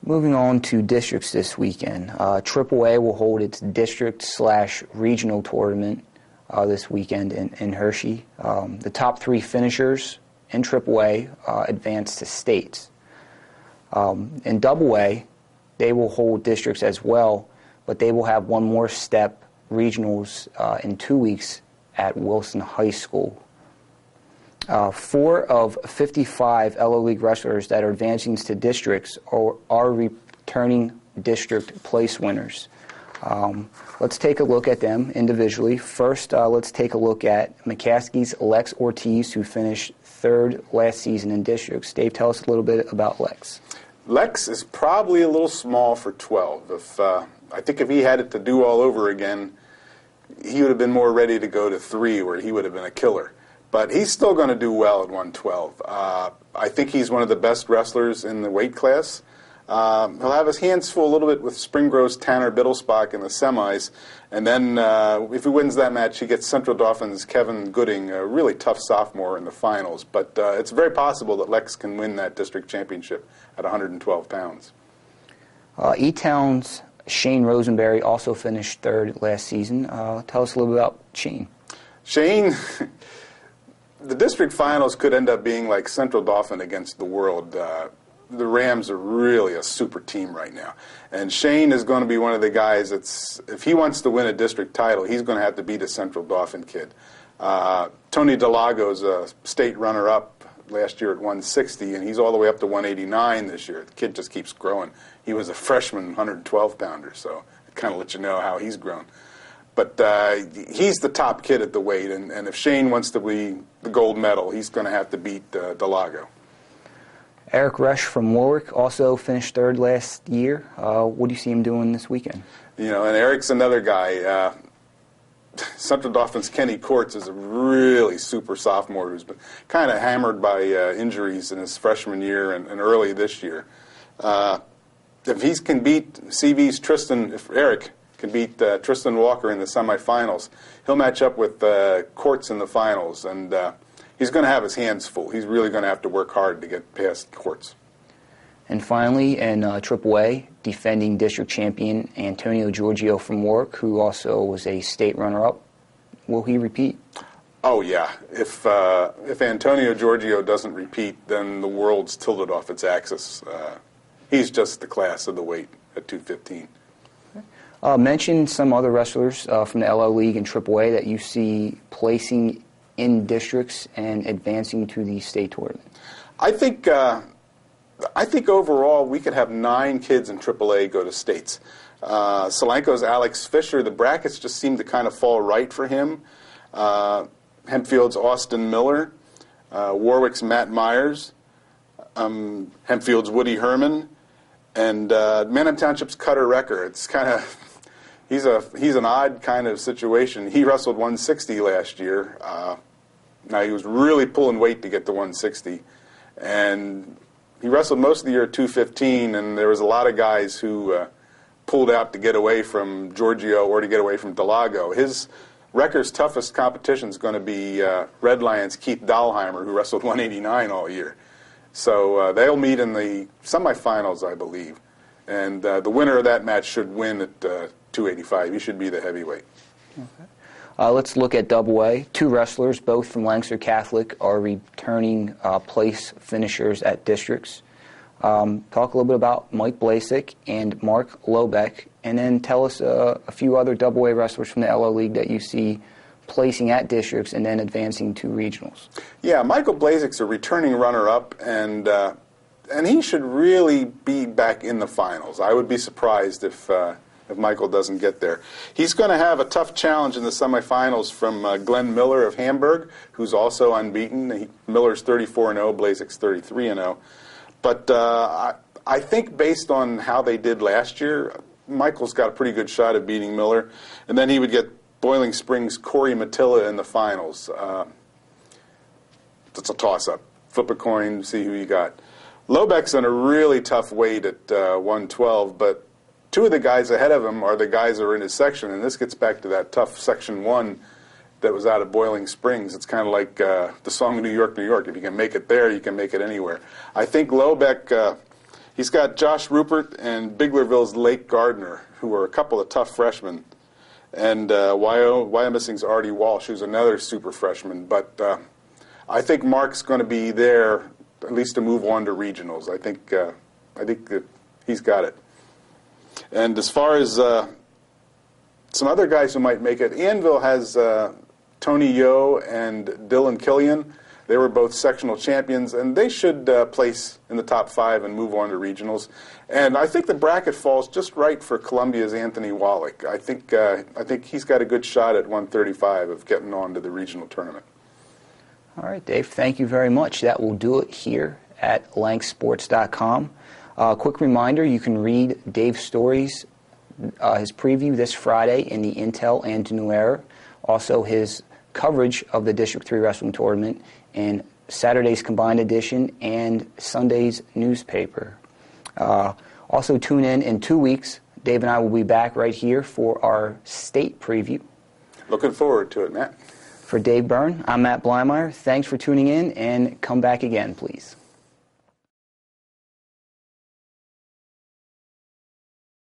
Moving on to districts this weekend. AAA will hold its district/regional tournament this weekend in Hershey. The top 3 finishers in AAA advance to states. In AA, they will hold districts as well, but they will have one more step, regionals, in 2 weeks at Wilson High School. 4 of 55 LO League wrestlers that are advancing to districts are returning district place winners. Let's take a look at them individually. First, let's take a look at McCaskey's Lex Ortiz, who finished 3rd last season in districts. Dave, tell us a little bit about Lex. Lex is probably a little small for 12. I think if he had it to do all over again, he would have been more ready to go to 3, where he would have been a killer. But he's still going to do well at 112. I think he's one of the best wrestlers in the weight class. He'll have his hands full a little bit with Spring Grove's Tanner Biddlesbach in the semis. And then if he wins that match, he gets Central Dauphin's Kevin Gooding, a really tough sophomore, in the finals. But it's very possible that Lex can win that district championship at 112 pounds. E-Town's Shane Rosenberry also finished 3rd last season. Tell us a little bit about Shane. Shane... The district finals could end up being like Central Dauphin against the world. The Rams are really a super team right now. And Shane is going to be one of the guys that's, if he wants to win a district title, he's going to have to beat a Central Dauphin kid. Tony Delago's a state runner-up last year at 160, and he's all the way up to 189 this year. The kid just keeps growing. He was a freshman 112-pounder, so it kind of lets you know how he's grown. But he's the top kid at the weight, and if Shane wants to be the gold medal, he's going to have to beat Delago. Eric Resch from Warwick also finished 3rd last year. What do you see him doing this weekend? You know, and Eric's another guy. Central Dauphin's Kenny Courts is a really super sophomore who's been kind of hammered by injuries in his freshman year and early this year. If he can beat CV's Tristan, if Eric can beat Tristan Walker in the semifinals, he'll match up with Courts in the finals, and he's going to have his hands full. He's really going to have to work hard to get past Courts. And finally, in AAA, defending district champion Antonio Giorgio from Warwick, who also was a state runner-up. Will he repeat? Oh, yeah. If Antonio Giorgio doesn't repeat, then the world's tilted off its axis. He's just the class of the weight at 215. Mention some other wrestlers from the LO League and AAA that you see placing in districts and advancing to the state tournament. I think overall we could have 9 kids in AAA go to states. Solanco's Alex Fisher, the brackets just seem to kind of fall right for him. Hempfield's Austin Miller, Warwick's Matt Myers, Hempfield's Woody Herman, and Manheim Township's Cutter Recker. It's kind of... He's an odd kind of situation. He wrestled 160 last year. Now, he was really pulling weight to get to 160. And he wrestled most of the year at 215, and there was a lot of guys who pulled out to get away from Giorgio or to get away from Delago. His Recker's toughest competition is going to be Red Lions' Keith Dahlheimer, who wrestled 189 all year. So they'll meet in the semifinals, I believe. And the winner of that match should win at 285. He should be the heavyweight. Okay. Let's look at AA. 2 wrestlers, both from Lancaster Catholic, are returning place finishers at districts. Talk a little bit about Mike Blasek and Mark Lobeck, and then tell us a few other AA wrestlers from the LO League that you see placing at districts and then advancing to regionals. Yeah, Michael Blazek's a returning runner-up, and he should really be back in the finals. I would be surprised if Michael doesn't get there. He's going to have a tough challenge in the semifinals from Glenn Miller of Hamburg, who's also unbeaten. Miller's 34-0, Blazek's 33-0. But I think based on how they did last year, Michael's got a pretty good shot at beating Miller. And then he would get Boiling Springs' Corey Matilla in the finals. It's a toss-up. Flip a coin, see who you got. Lobeck's in a really tough weight at 112, but 2 of the guys ahead of him are the guys that are in his section, and this gets back to that tough Section 1 that was out of Boiling Springs. It's kind of like the song New York, New York. If you can make it there, you can make it anywhere. I think Lobeck, He's got Josh Rupert and Biglerville's Lake Gardner, who are a couple of tough freshmen. And Wyomissing's Artie Walsh, who's another super freshman. But I think Mark's going to be there at least to move on to regionals. I think that he's got it. And as far as some other guys who might make it, Annville has Tony Yo and Dylan Killian. They were both sectional champions, and they should place in the top 5 and move on to regionals. And I think the bracket falls just right for Columbia's Anthony Wallach. I think he's got a good shot at 135 of getting on to the regional tournament. All right, Dave, thank you very much. That will do it here at lanksports.com. Quick reminder, you can read Dave's stories, his preview this Friday in the Intel and New Era, also his coverage of the District 3 Wrestling Tournament in Saturday's Combined Edition and Sunday's newspaper. Also tune in 2 weeks. Dave and I will be back right here for our state preview. Looking forward to it, Matt. For Dave Byrne, I'm Matt Blymeyer. Thanks for tuning in, and come back again, please.